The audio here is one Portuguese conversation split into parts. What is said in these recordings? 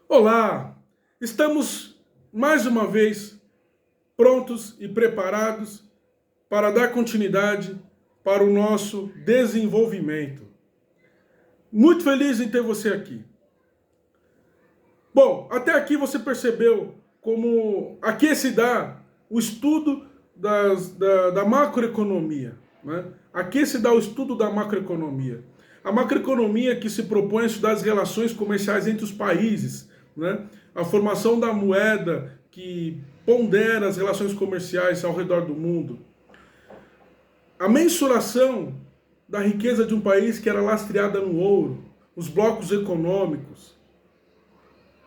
Olá! Estamos mais uma vez prontos e preparados para dar continuidade para o nosso desenvolvimento. Muito feliz em ter você aqui. Bom, até aqui você percebeu como aqui se dá o estudo da macroeconomia, né? Aqui se dá o estudo da macroeconomia. A macroeconomia que se propõe a estudar as relações comerciais entre os países, né? A formação da moeda que pondera as relações comerciais ao redor do mundo. A mensuração da riqueza de um país que era lastreada no ouro, os blocos econômicos,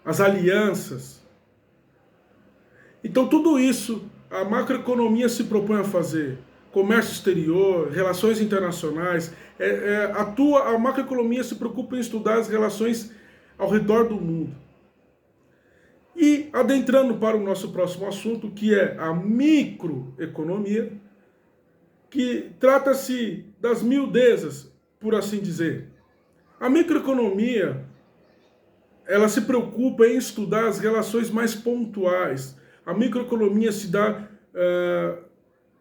as alianças. Então, tudo isso a macroeconomia se propõe a fazer. Comércio exterior, relações internacionais. A macroeconomia se preocupa em estudar as relações ao redor do mundo. E adentrando para o nosso próximo assunto, que é a microeconomia, que trata-se das miudezas, por assim dizer. A microeconomia, ela se preocupa em estudar as relações mais pontuais. A microeconomia se dá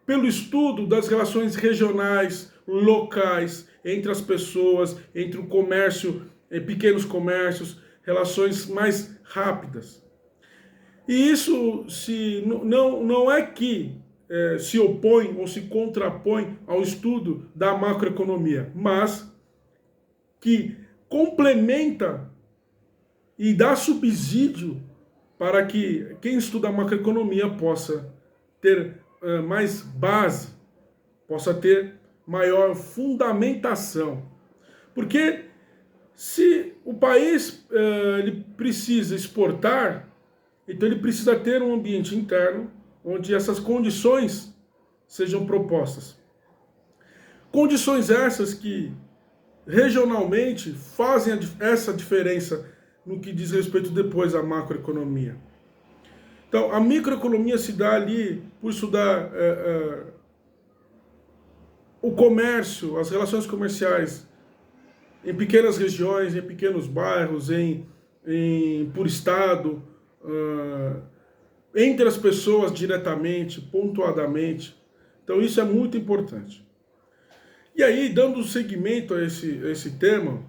pelo estudo das relações regionais, locais, entre as pessoas, entre o comércio, pequenos comércios, relações mais rápidas. E isso não é que se opõe ou se contrapõe ao estudo da macroeconomia, mas que complementa e dá subsídio para que quem estuda macroeconomia possa ter mais base, possa ter maior fundamentação. Porque se o país ele precisa exportar, então ele precisa ter um ambiente interno onde essas condições sejam propostas. Condições essas que regionalmente fazem essa diferença no que diz respeito depois à macroeconomia. Então, a microeconomia se dá ali por estudar o comércio, as relações comerciais em pequenas regiões, em pequenos bairros, por estado, entre as pessoas diretamente, pontuadamente. Então, isso é muito importante. E aí, dando seguimento a esse tema,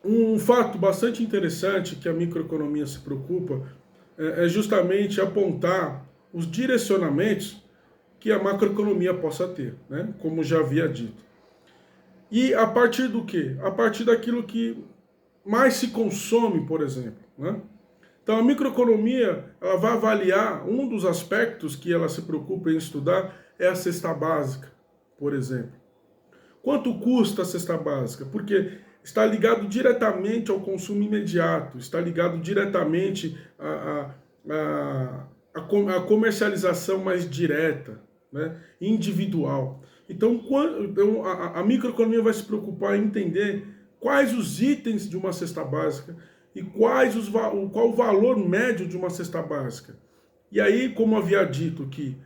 um fato bastante interessante que a microeconomia se preocupa é justamente apontar os direcionamentos que a macroeconomia possa ter, né? Como já havia dito. E a partir do quê? A partir daquilo que mais se consome, por exemplo, né? Então a microeconomia ela vai avaliar um dos aspectos que ela se preocupa em estudar é a cesta básica, por exemplo. Quanto custa a cesta básica? Porque está ligado diretamente ao consumo imediato, está ligado diretamente à comercialização mais direta, né? Individual. Então, a microeconomia vai se preocupar em entender quais os itens de uma cesta básica e qual o valor médio de uma cesta básica. E aí, como havia dito que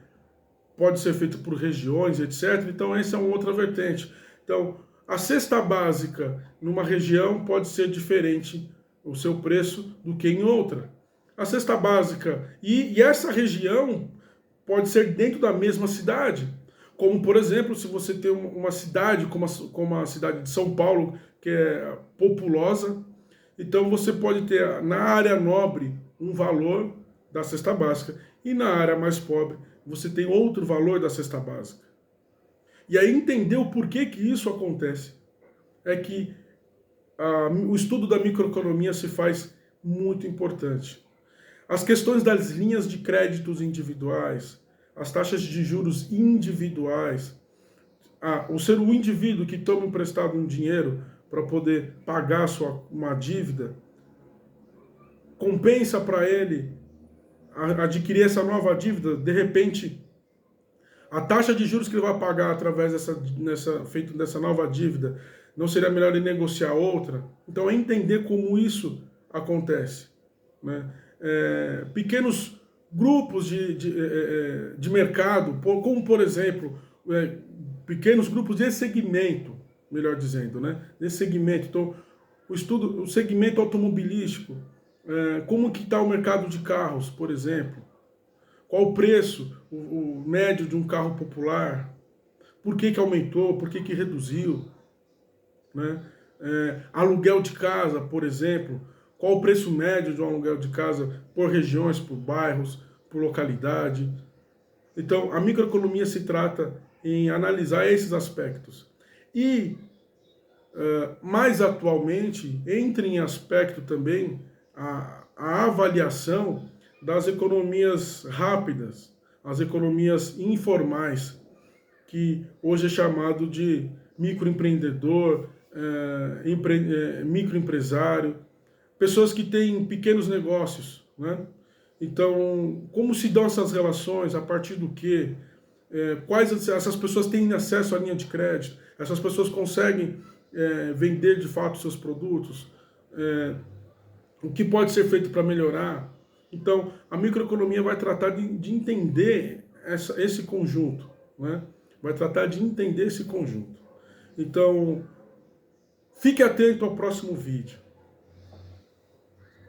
pode ser feito por regiões, etc., então essa é uma outra vertente. Então, a cesta básica numa região pode ser diferente o seu preço do que em outra. A cesta básica, e essa região pode ser dentro da mesma cidade. Como, por exemplo, se você tem uma cidade como a cidade de São Paulo, que é populosa, então você pode ter na área nobre um valor da cesta básica e na área mais pobre você tem outro valor da cesta básica. E aí entender o porquê que isso acontece é que o estudo da microeconomia se faz muito importante. As questões das linhas de créditos individuais, as taxas de juros individuais, o indivíduo que toma emprestado um dinheiro para poder pagar uma dívida, compensa para ele adquirir essa nova dívida, de repente, a taxa de juros que ele vai pagar através dessa nova dívida, não seria melhor ele negociar outra? Então, é entender como isso acontece, né? Pequenos grupos de mercado, como, por exemplo, pequenos grupos de segmento, melhor dizendo, né? Desse segmento. Então, o segmento automobilístico, como que está o mercado de carros, por exemplo? Qual o preço o médio de um carro popular? Por que aumentou? Por que reduziu? Né? Aluguel de casa, por exemplo. Qual o preço médio de um aluguel de casa por regiões, por bairros, por localidade? Então, a microeconomia se trata em analisar esses aspectos. E, mais atualmente, entra em aspecto também a avaliação das economias rápidas, as economias informais, que hoje é chamado de microempreendedor, microempresário, pessoas que têm pequenos negócios, né? Então, como se dão essas relações, a partir do quê? Quais essas pessoas têm acesso à linha de crédito? Essas pessoas conseguem vender de fato seus produtos? O que pode ser feito para melhorar? Então, a microeconomia vai tratar de entender esse conjunto, né? Vai tratar de entender esse conjunto. Então, fique atento ao próximo vídeo.